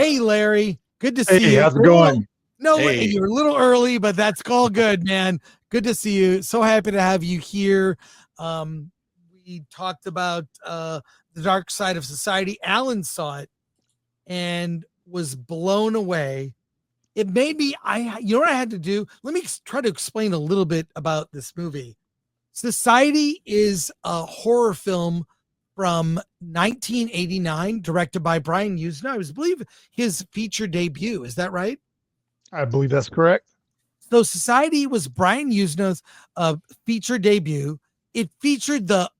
Hey, Larry. Good to see Hey, you. how's it going? No, Hey. you're a little early, but that's all good, man. Good to see you. So happy to have you here. We talked about the dark side of society. Alan saw it and was blown away. It made me, you know what I had to do? Let me try to explain a little bit about this movie. Society is a horror film from 1989, directed by Brian Usna. I believe his feature debut. Is that right? I believe that's correct. So Society was Brian Usna's feature debut. It featured the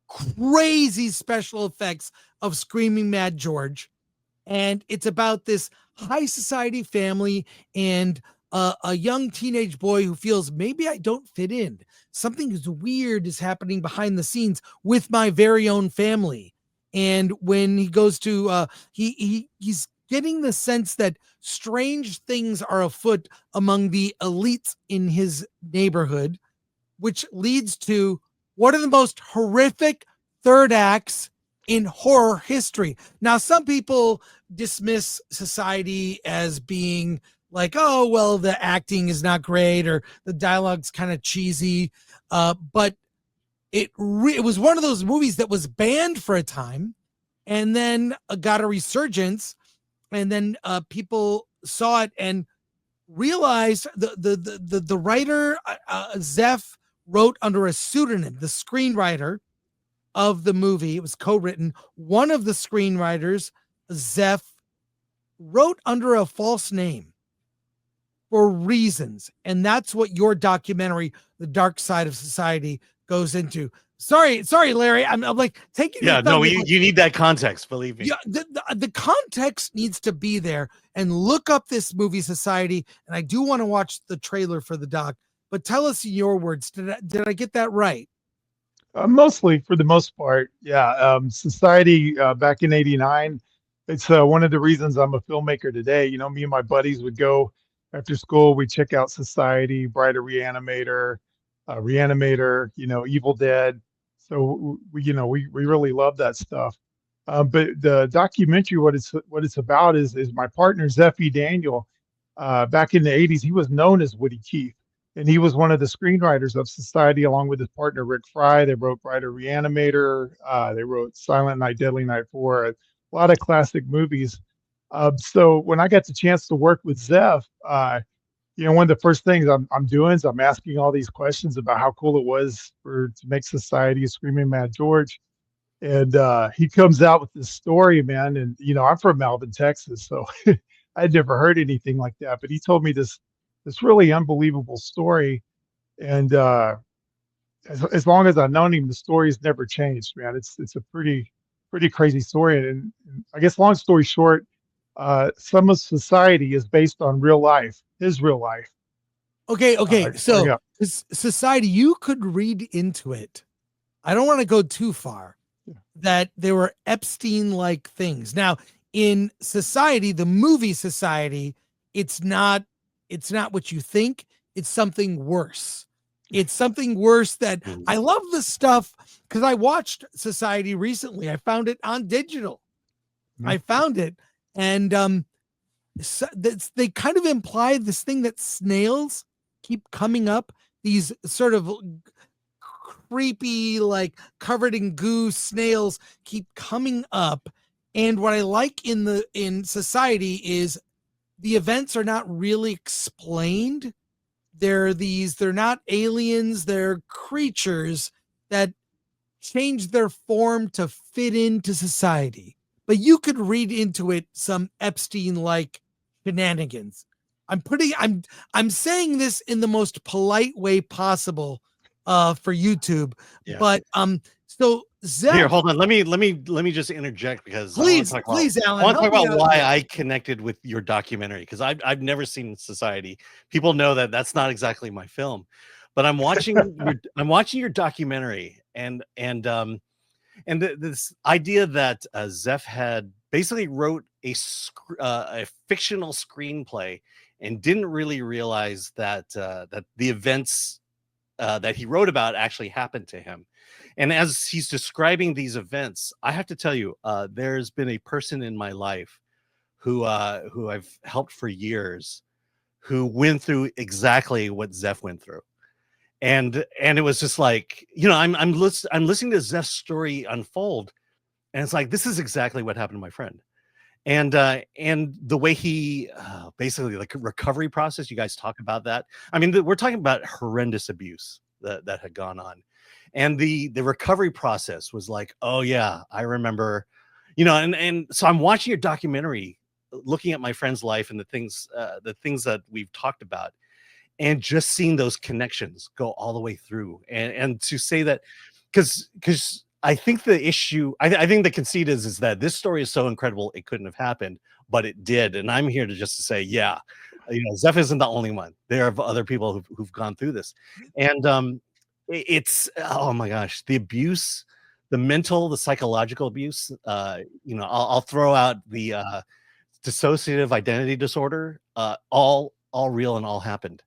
crazy special effects of Screaming Mad George. And it's about this high society family and a young teenage boy who feels maybe I don't fit in. Something is weird is happening behind the scenes with my very own family. And when he goes to he's getting the sense that strange things are afoot among the elites in his neighborhood, which leads to one of the most horrific third acts in horror history. Now, some people dismiss Society as being like, oh, well, the acting is not great or the dialogue's kind of cheesy. But it was one of those movies that was banned for a time and then got a resurgence. And then people saw it and realized the writer, Zeph, wrote under a pseudonym. The screenwriter of the movie, it was co-written. One of the screenwriters, Zeph, wrote under a false name for reasons. And that's what your documentary, The Dark Side of Society, goes into. Sorry, Larry. I'm like taking. Yeah, no, you need that context. Believe me. Yeah, the context needs to be there. And look up this movie, Society. And I do want to watch the trailer for the doc. But tell us in your words. Did I get that right? Mostly, for the most part, yeah. Society back in '89. It's one of the reasons I'm a filmmaker today. You know, me and my buddies would go after school. We check out Society, Bride of Reanimator. You know, Evil Dead. So we really love that stuff. But the documentary, what it's about is my partner Zeffie Daniel. Back in the '80s, he was known as Woody Keith, and he was one of the screenwriters of Society along with his partner Rick Fry. They wrote Bride of Reanimator. They wrote Silent Night, Deadly Night 4, a lot of classic movies. So when I got the chance to work with Zeph, one of the first things I'm doing is I'm asking all these questions about how cool it was to make Society a Screaming Mad George. And he comes out with this story, man. And, I'm from Malvern, Texas, so I'd never heard anything like that. But he told me this really unbelievable story. And as long as I've known him, the story's never changed, man. It's a pretty crazy story. And I guess long story short, some of Society is based on real life, his real life. Okay. So Society, you could read into it. I don't want to go too far. That there were Epstein-like things. Now, in Society, the movie Society, it's not what you think. It's something worse. It's something worse that I love the stuff because I watched Society recently. I found it on digital. I found it. And so they kind of imply this thing that snails keep coming up, these sort of creepy, like covered in goo snails keep coming up. And what I like in Society is the events are not really explained. They're not aliens, they're creatures that change their form to fit into society. But you could read into it some Epstein-like shenanigans. I'm saying this in the most polite way possible for YouTube. Yeah. But so Zeph, here, hold on. Let me just interject because please, Alan. I want to talk about why I connected with your documentary because I've never seen Society. People know that's not exactly my film, but I'm watching your documentary and this idea that Zeph had basically wrote a fictional screenplay and didn't really realize that that the events that he wrote about actually happened to him. And as he's describing these events, I have to tell you, there's been a person in my life who I've helped for years, who went through exactly what Zeph went through. And it was just like, I'm listening to Zeph's story unfold, and it's like, this is exactly what happened to my friend. And the way he basically, like, recovery process, you guys talk about that. I mean, we're talking about horrendous abuse that had gone on, and the recovery process was like, oh yeah, I remember, and so I'm watching your documentary, looking at my friend's life and the things that we've talked about, and just seeing those connections go all the way through, and to say that, because I think the issue, I think the conceit is that this story is so incredible it couldn't have happened, but it did. And I'm here to just to say, yeah, Zeph isn't the only one. There are other people who've gone through this, and it's, oh my gosh, the abuse, the mental, the psychological abuse. I'll throw out the dissociative identity disorder. All real and all happened.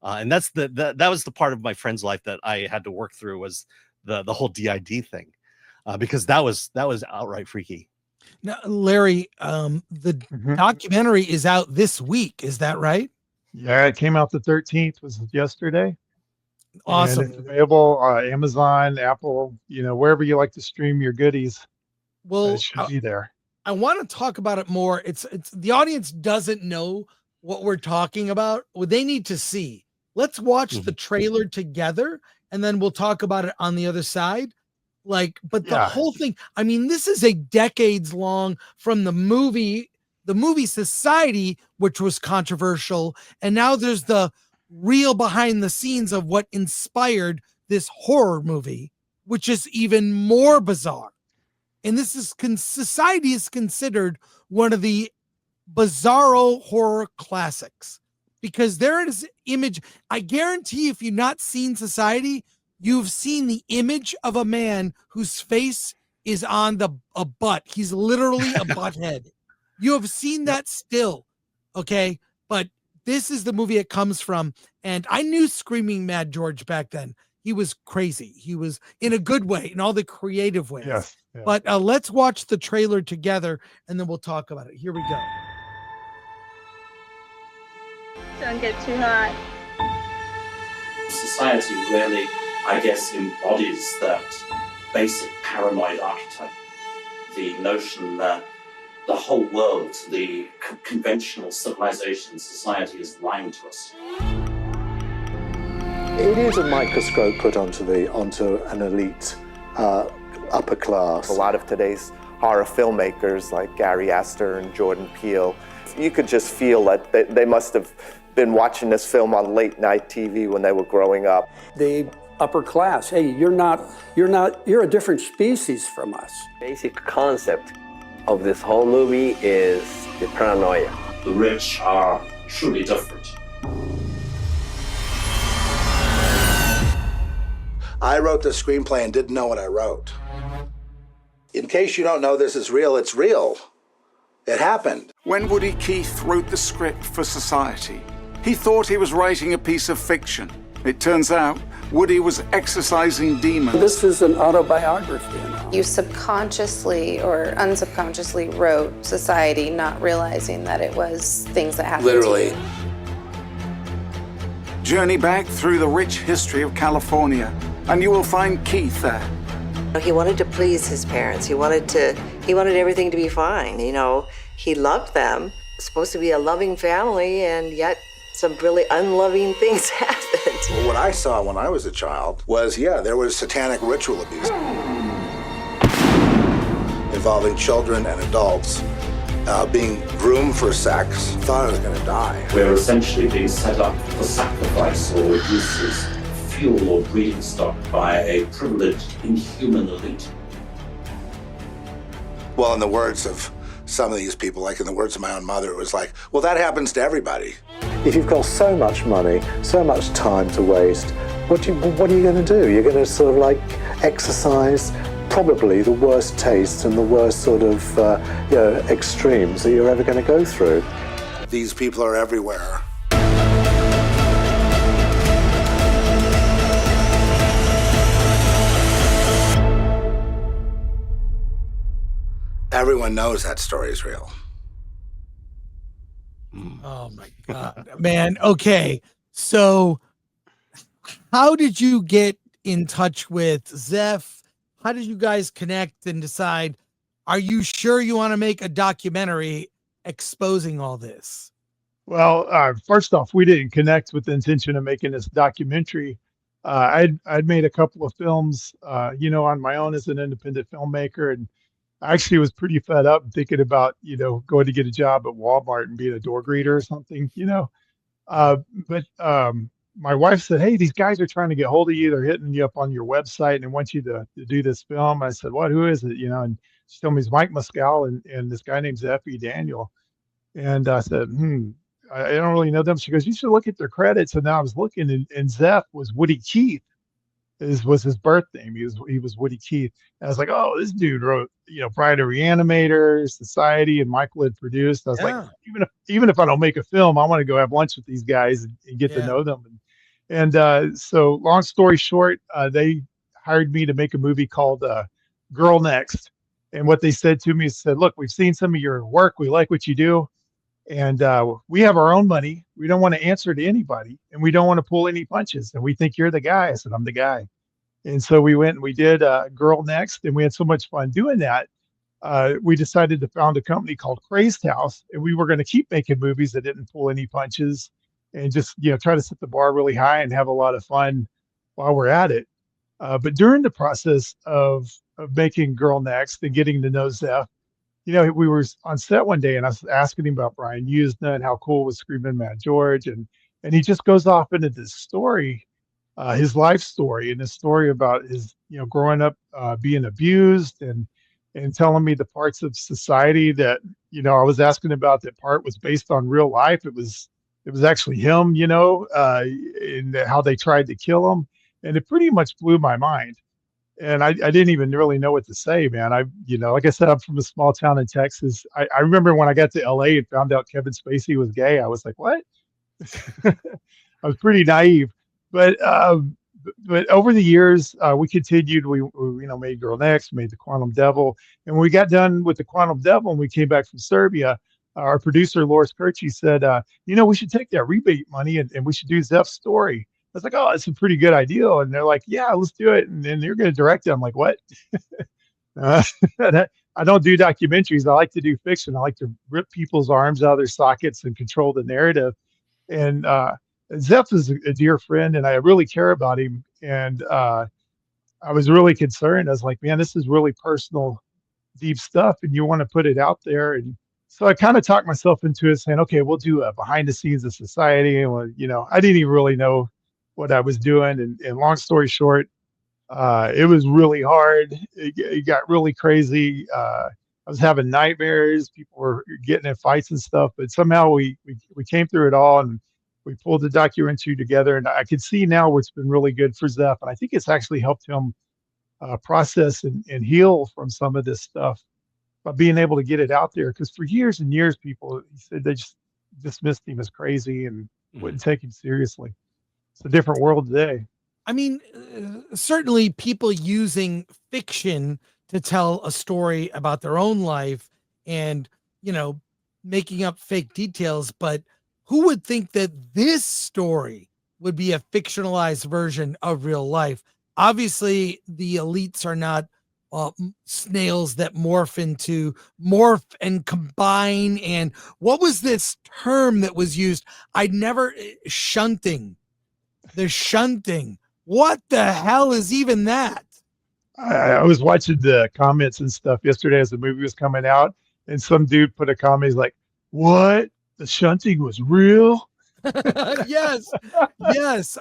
And that's that was the part of my friend's life that I had to work through, was the whole DID thing, because that was outright freaky. Now, Larry, the documentary is out this week. Is that right? Yeah, it came out the 13th, was yesterday. Awesome. And it's available Amazon, Apple, wherever you like to stream your goodies. Well, it should be there. I want to talk about it more. It's the audience doesn't know what we're talking about. Well, they need to see. Let's watch the trailer together, and then we'll talk about it on the other side. But the whole thing, I mean, this is a decades long, from the movie Society, which was controversial, and now there's the real behind the scenes of what inspired this horror movie, which is even more bizarre. And this is Society is considered one of the bizarro horror classics, because there is image. I guarantee if you've not seen Society, you've seen the image of a man whose face is on a butt. He's literally a butt head. You have seen that still. Okay. But this is the movie it comes from. And I knew Screaming Mad George back then. He was crazy. He was in a good way, in all the creative ways. Yes. Yeah. But let's watch the trailer together, and then we'll talk about it. Here we go. Don't get too hot. Society really, I guess, embodies that basic paranoid archetype. The notion that the whole world, the conventional civilization, society is lying to us. It is a microscope put onto an elite upper class. A lot of today's horror filmmakers like Gary Aster and Jordan Peele, you could just feel that they must have been watching this film on late night TV when they were growing up. The upper class, hey, you're a different species from us. Basic concept of this whole movie is the paranoia. The rich are truly different. I wrote the screenplay and didn't know what I wrote. In case you don't know this is real, it's real. It happened. When Woody Keith wrote the script for Society, he thought he was writing a piece of fiction. It turns out Woody was exorcising demons. This is an autobiography. You subconsciously or unsubconsciously wrote Society, not realizing that it was things that happened Literally. to you. Journey back through the rich history of California, and you will find Keith there. He wanted to please his parents. He wanted everything to be fine. He loved them. It's supposed to be a loving family, and yet some really unloving things happened. Well, what I saw when I was a child was, there was satanic ritual abuse involving children and adults being groomed for sex. Thought I was going to die. We're essentially being set up for sacrifice or use as fuel or breeding stock by a privileged, inhuman elite. Well, in the words of some of these people, like in the words of my own mother, it was like, well, that happens to everybody. If you've got so much money, so much time to waste, what are you going to do? You're going to sort of exercise probably the worst tastes and the worst sort of extremes that you're ever going to go through. These people are everywhere. Everyone knows that story is real. Oh my God, man. Okay. So how did you get in touch with Zeph? How did you guys connect and decide, are you sure you want to make a documentary exposing all this? Well, first off, we didn't connect with the intention of making this documentary. I'd made a couple of films, on my own as an independent filmmaker, and I actually was pretty fed up thinking about, going to get a job at Walmart and being a door greeter or something. Uh, but my wife said, "Hey, these guys are trying to get hold of you. They're hitting you up on your website and want you to do this film." I said, "What? Who is it?" And she told me it's Mike Muscal and this guy named Zeffie Daniel. And I said, I don't really know them. She goes, "You should look at their credits." And now I was looking, and Zeph was Woody Keith. Was his birth name. He was Woody Keith. And I was like, "Oh, this dude wrote, Bride of Reanimator, Society, and Michael had produced." I was like, Yeah. even if I don't make a film, I want to go have lunch with these guys and get to Yeah. know them. So long story short, they hired me to make a movie called Girl Next. And what they said to me is, said, "Look, we've seen some of your work. We like what you do. And we have our own money. We don't want to answer to anybody, and we don't want to pull any punches. And we think you're the guy." I said, "I'm the guy." And so we went and we did Girl Next, and we had so much fun doing that. We decided to found a company called Crazed House, and we were going to keep making movies that didn't pull any punches, and just try to set the bar really high and have a lot of fun while we're at it. But during the process of making Girl Next and getting to know Zeph, we were on set one day, and I was asking him about Brian Usna and how cool was Screaming Mad George, and he just goes off into this story, his life story, and his story about his, growing up, being abused, and telling me the parts of society that, I was asking about, that part was based on real life. It was actually him, and how they tried to kill him, and it pretty much blew my mind. And I didn't even really know what to say, man. Like I said, I'm from a small town in Texas. I remember when I got to LA and found out Kevin Spacey was gay, I was like, what? I was pretty naive. But over the years, we continued. We made Girl Next, made The Quantum Devil. And when we got done with The Quantum Devil and we came back from Serbia, our producer, Loris Kirchi, said, we should take that rebate money and we should do Zeph's story. I was like, "Oh, that's a pretty good idea." And they're like, "Yeah, let's do it." And then you're going to direct it. I'm like, "What?" uh, I don't do documentaries. I like to do fiction. I like to rip people's arms out of their sockets and control the narrative. And Zeph is a dear friend, and I really care about him. And I was really concerned. I was like, "Man, this is really personal, deep stuff, and you want to put it out there." And so I kind of talked myself into it, saying, "Okay, we'll do a behind the scenes of society." And I didn't even really know what I was doing. And long story short, it was really hard. It got really crazy. I was having nightmares. People were getting in fights and stuff, but somehow we came through it all, and we pulled the documentary together. And I can see now what's been really good for Zeph, and I think it's actually helped him process and heal from some of this stuff by being able to get it out there. Because for years and years, people, he said, they just dismissed him as crazy and wouldn't take him seriously. It's a different world today. I mean, certainly people using fiction to tell a story about their own life and, making up fake details. But who would think that this story would be a fictionalized version of real life? Obviously, the elites are not snails that morph and combine. And what was this term that was used? Shunting. The shunting. What the hell is even that? I was watching the comments and stuff yesterday as the movie was coming out, and some dude put a comment. He's like, "What? The shunting was real?" Yes.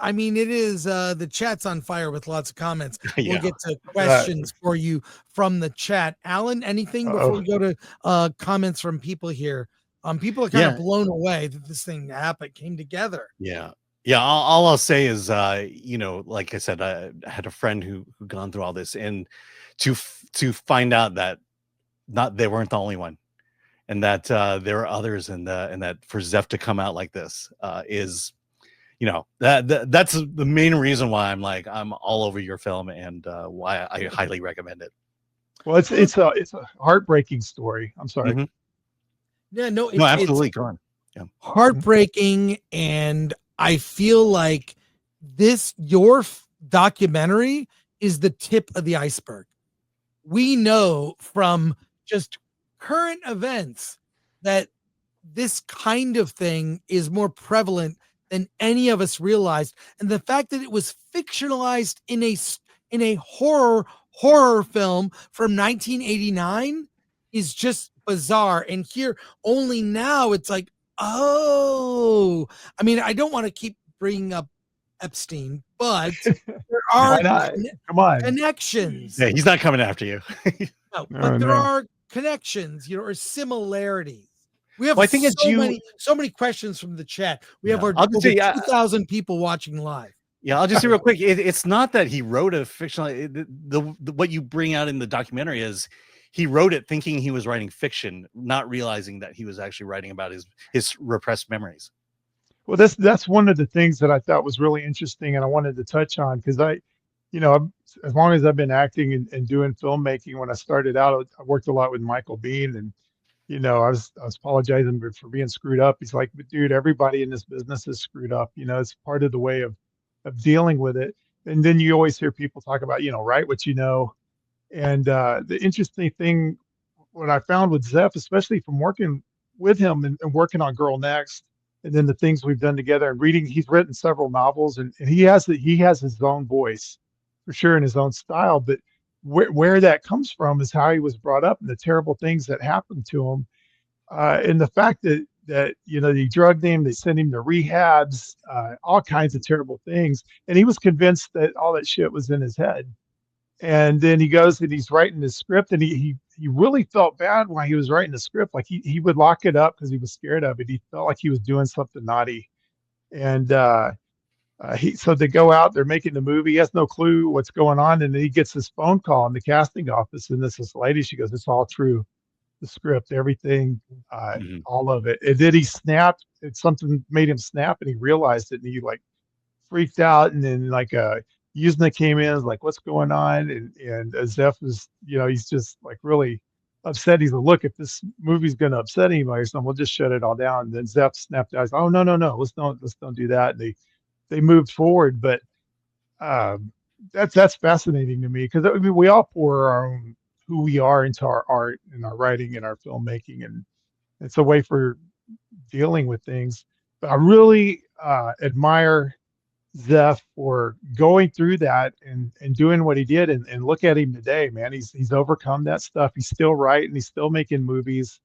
I mean, it is the chat's on fire with lots of comments. Yeah. We'll get to questions for you from the chat. Alan, anything before we go to comments from people here? People are kind of blown away that this thing came together. Yeah. All I'll say is, like I said, I had a friend who gone through all this, and to find out that they weren't the only one, and that there are others, and that for Zeph to come out like this is, that's the main reason why I'm all over your film, and why I highly recommend it. Well, it's a heartbreaking story. I'm sorry. Mm-hmm. Yeah, no, absolutely. Go on. heartbreaking, and I feel like your documentary is the tip of the iceberg. We know from just current events that this kind of thing is more prevalent than any of us realized, and the fact that it was fictionalized in a horror film from 1989 is just bizarre. And here, only now, it's like, oh, I mean, I don't want to keep bringing up Epstein, but there are Why not? Come on. connections. Yeah, he's not coming after you. No, but there are connections, or similarities. We have Well, I think it's so many questions from the chat. We have over I'll just say, 2,000 people watching live. Yeah, I'll just say real quick. It's not that he wrote a fictional. What you bring out in the documentary is he wrote it thinking he was writing fiction, not realizing that he was actually writing about his repressed memories. Well, that's one of the things that I thought was really interesting, and I wanted to touch on because as long as I've been acting and doing filmmaking, when I started out, I worked a lot with Michael Biehn, and I was apologizing for being screwed up. He's like, but dude, everybody in this business is screwed up. It's part of the way of dealing with it. And then you always hear people talk about, write what you know. And the interesting thing, what I found with Zeph, especially from working with him and working on Girl Next, and then the things we've done together and reading, he's written several novels, and he has his own voice for sure and his own style. But where that comes from is how he was brought up and the terrible things that happened to him. And the fact that they drugged him, they sent him to rehabs, all kinds of terrible things. And he was convinced that all that shit was in his head. And then he goes and he's writing the script, and he really felt bad while he was writing the script. Like he would lock it up because he was scared of it. He felt like he was doing something naughty. And so they go out, they're making the movie. He has no clue what's going on. And then he gets this phone call in the casting office, and this lady, she goes, "It's all true. The script, everything, all of it." And then he snapped. Something made him snap, and he realized it, and he freaked out. And then Yuzna came in, was like, "What's going on?" And Zeph was, he's just really upset. He's like, "Look, if this movie's going to upset anybody or something, we'll just shut it all down." And then Zeph snapped out. "Oh, no, let's don't do that." And they moved forward. But that's fascinating to me, because we all pour our own who we are into our art and our writing and our filmmaking, and it's a way for dealing with things. But I really admire Zeph for going through that and doing what he did, and look at him today, man. He's overcome that stuff. He's still writing, he's still making movies,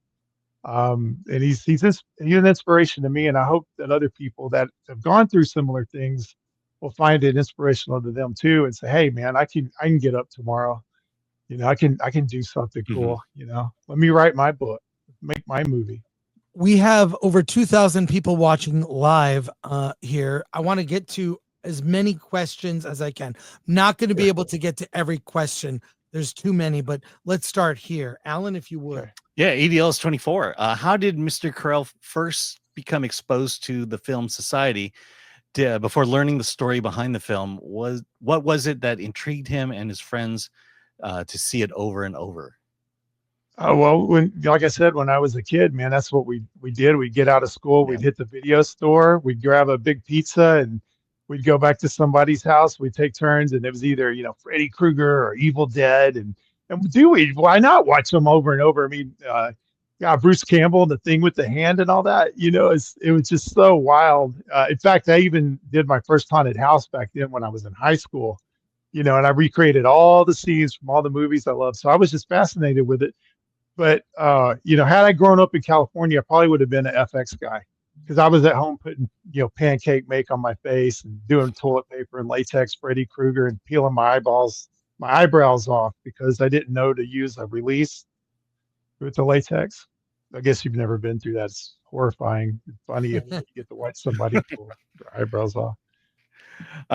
and he's an inspiration to me. And I hope that other people that have gone through similar things will find it inspirational to them too, and say, "Hey, man, I can get up tomorrow. I can do something cool. Let me write my book, make my movie." We have over 2,000 people watching live here. I want to get to as many questions as I can. Not going to be able to get to every question. There's too many, but let's start here. Alan, if you would. Yeah, ADL is 24. How did Mr. Carrell first become exposed to the film Society before learning the story behind the film? What was it that intrigued him and his friends to see it over and over? Well, like I said, when I was a kid, man, that's what we did. We'd get out of school, we'd hit the video store, we'd grab a big pizza, and we'd go back to somebody's house. We'd take turns, and it was either Freddy Krueger or Evil Dead, and why not watch them over and over? I mean, Bruce Campbell and The Thing with the Hand and all that. It was just so wild. In fact, I even did my first haunted house back then when I was in high school. And I recreated all the scenes from all the movies I love. So I was just fascinated with it. But, had I grown up in California, I probably would have been an FX guy, because I was at home putting, pancake make on my face and doing toilet paper and latex Freddy Krueger and peeling my eyebrows off because I didn't know to use a release with the latex. I guess you've never been through that. It's horrifying. It's funny if you get to watch somebody pull their eyebrows off.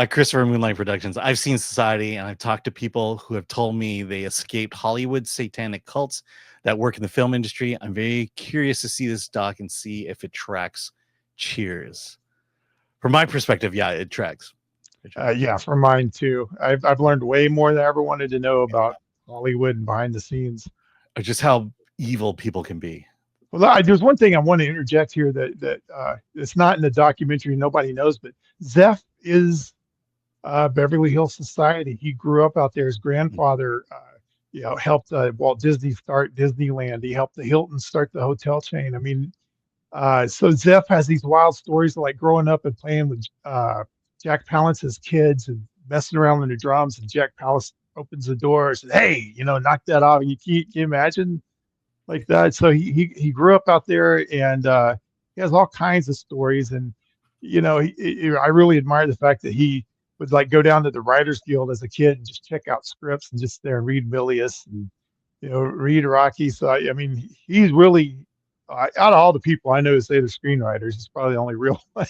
Christopher, Moonlight Productions. I've seen Society, and I've talked to people who have told me they escaped Hollywood satanic cults that work in the film industry. I'm very curious to see this doc and see if it tracks. Cheers. From my perspective, yeah, it tracks. Yeah, from mine too. I've learned way more than I ever wanted to know about Hollywood and behind the scenes. Just how evil people can be. Well, there's one thing I want to interject here that it's not in the documentary. Nobody knows, but Zeph is Beverly Hills Society. He grew up out there. His grandfather, helped Walt Disney start Disneyland. He helped the Hiltons start the hotel chain. I mean, so Zeph has these wild stories like growing up and playing with Jack Palance's kids and messing around with the drums. And Jack Palance opens the door and says, "Hey, knock that off." And can you imagine like that? So he grew up out there, and he has all kinds of stories. And I really admire the fact that he would like go down to the Writers Guild as a kid and just check out scripts and just there and read Milius and read Rocky. So I mean, he's really out of all the people I know who say they're screenwriters, he's probably the only real one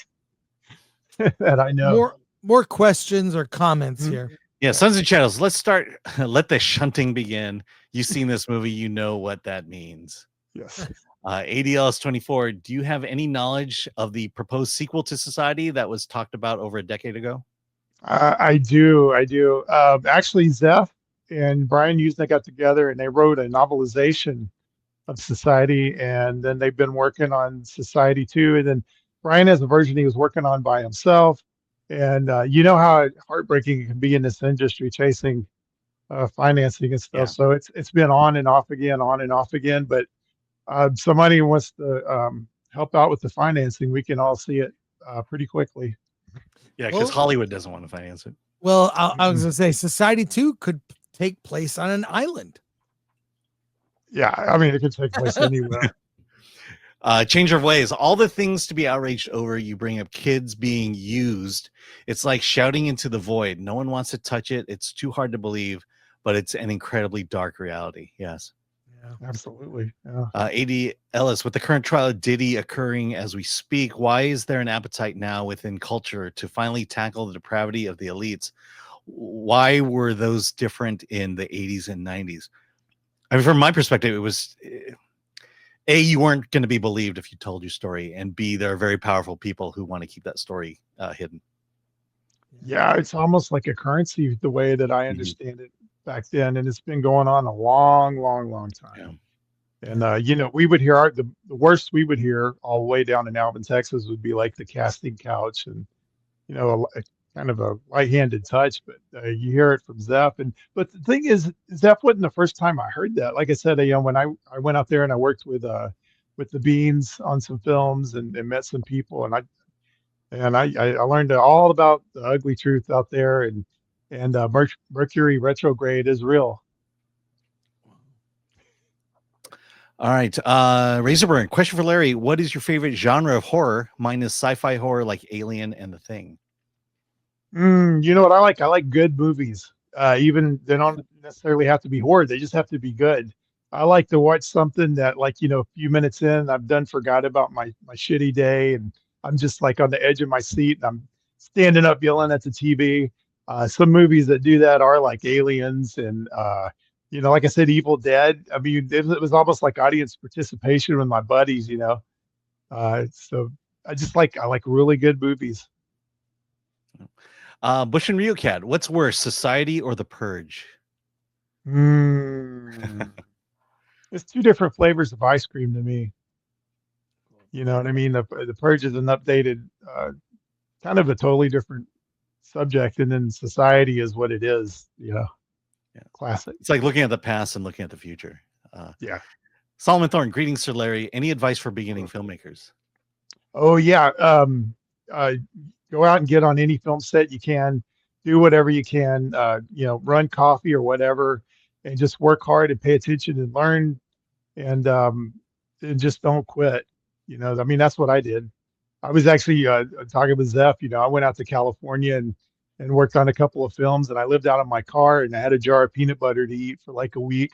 that I know. More questions or comments here. Yeah, Sons and Shadows. Let's start. Let the shunting begin. You've seen this movie, you know what that means. Yes. ADLS24. Do you have any knowledge of the proposed sequel to Society that was talked about over a decade ago? I do. Actually, Zeph and Brian Usna got together and they wrote a novelization of Society, and then they've been working on Society 2. And then Brian has a version he was working on by himself. And you know how heartbreaking it can be in this industry chasing financing and stuff. Yeah. So it's been on and off again. But somebody wants to help out with the financing. We can all see it pretty quickly. Yeah, because Hollywood doesn't want to finance it. Well, I was going to say Society 2 could take place on an island. Yeah, I mean, it could take place anywhere. Change of ways. All the things to be outraged over. You bring up kids being used. It's like shouting into the void. No one wants to touch it. It's too hard to believe, but it's an incredibly dark reality. Yes. Yeah, absolutely. Yeah. AD Ellis, with the current trial of Diddy occurring as we speak, why is there an appetite now within culture to finally tackle the depravity of the elites? Why were those different in the 80s and 90s? I mean, from my perspective, it was... A, you weren't going to be believed if you told your story, and B, there are very powerful people who want to keep that story hidden. Yeah, it's almost like a currency, the way that I understand it back then, and it's been going on a long time. Yeah. And we would hear the worst we would hear all the way down in Alvin, Texas, would be like the casting couch, and kind of a light-handed touch, but you hear it from Zeph. But the thing is, Zeph wasn't the first time I heard that. Like I said, when I went out there and I worked with the Beans on some films and met some people, and I learned all about the ugly truth out there, and Mercury retrograde is real. All right, Razorburn. Question for Larry: what is your favorite genre of horror? Mine is sci-fi horror, like Alien and The Thing. You know what I like? I like good movies. Even they don't necessarily have to be horror. They just have to be good. I like to watch something that, like, a few minutes in, I've forgot about my shitty day, and I'm just like on the edge of my seat, and I'm standing up yelling at the TV. Some movies that do that are like Aliens and, like I said, Evil Dead. I mean, it was almost like audience participation with my buddies, So I like really good movies. Bush and Ryukat, what's worse, Society or The Purge? It's two different flavors of ice cream to me. You know what I mean? The Purge is an updated, kind of a totally different subject, and then Society is what it is. Yeah. Classic. It's like looking at the past and looking at the future. Yeah. Solomon Thorne, greetings, Sir Larry. Any advice for beginning filmmakers? Oh yeah. Go out and get on any film set you can, do whatever you can, run coffee or whatever, and just work hard and pay attention and learn, and just don't quit. I mean, that's what I did. I was actually talking with Zeph, I went out to California and worked on a couple of films, and I lived out of my car, and I had a jar of peanut butter to eat for like a week.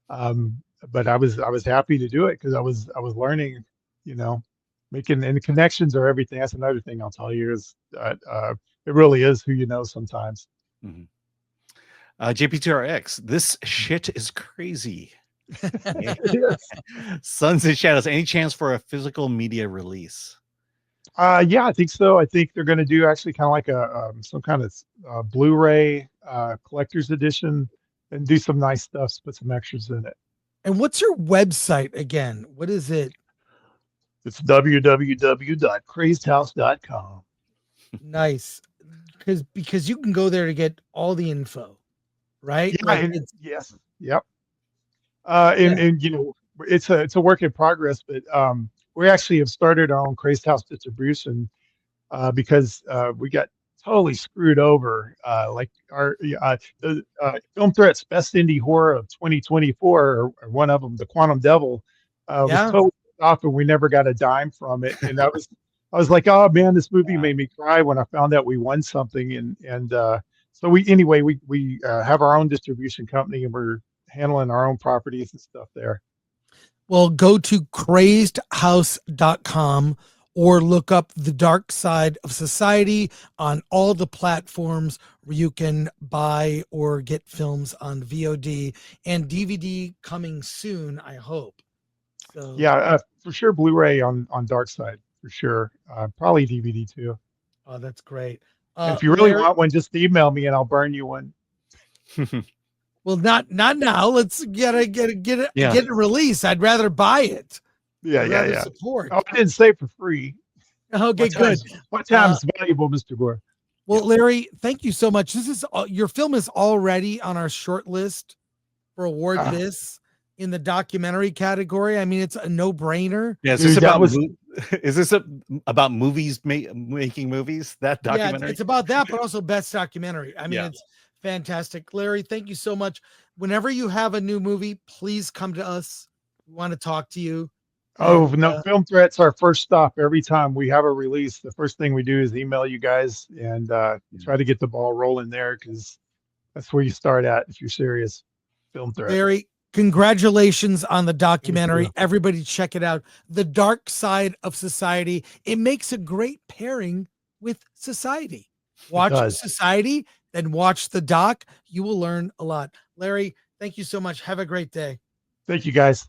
But I was happy to do it because I was learning, making, and connections are everything. That's another thing I'll tell you is that it really is who you know sometimes. Mm-hmm. JP2RX, this shit is crazy. Yes. Sons and Shadows, any chance for a physical media release? Yeah, I think so. I think they're going to do actually kind of like some kind of Blu-ray collector's edition and do some nice stuff, put some extras in it. And what's your website again? What is it? It's www.crazedhouse.com. Nice. Because you can go there to get all the info, right? Yeah, Like and, it's yes, yep. And you know, it's a work in progress, but we actually have started our own Crazed House distribution because we got totally screwed over. Like the Film Threats Best Indie Horror of 2024, or one of them, The Quantum Devil, was Yeah. totally off, and we never got a dime from it. And I was like, oh man, this movie made me cry when I found out we won something. And so we have our own distribution company, and we're handling our own properties and stuff there. Well, go to crazedhouse.com or look up The Dark Side of Society on all the platforms where you can buy or get films on VOD and DVD coming soon, I hope. So Yeah, for sure, Blu-ray on Darkside for sure. Probably DVD too. Oh, that's great. And if you really Larry, want one, just email me and I'll burn you one. well, not now. Let's get it released. I'd rather buy it. I'd rather support. Oh, I didn't say for free. Okay, good. What time's valuable, Mr. Gore? Well, Larry, thank you so much. This is your film is already on our short list for award this in the documentary category. I mean, it's a no-brainer. Yeah, is this about movies making movies? That documentary? Yeah, it's about that, but also best documentary. I mean, Yeah. it's fantastic. Larry, thank you so much. Whenever you have a new movie, please come to us. We want to talk to you. Oh, no, Film Threat's our first stop. Every time we have a release, the first thing we do is email you guys and try to get the ball rolling there, because that's where you start at if you're serious. Film Threat. Larry, congratulations on the documentary. Everybody check it out. The Dark Side of Society. It makes a great pairing with Society. Watch Society, then watch the doc. You will learn a lot. Larry, thank you so much. Have a great day. Thank you, guys.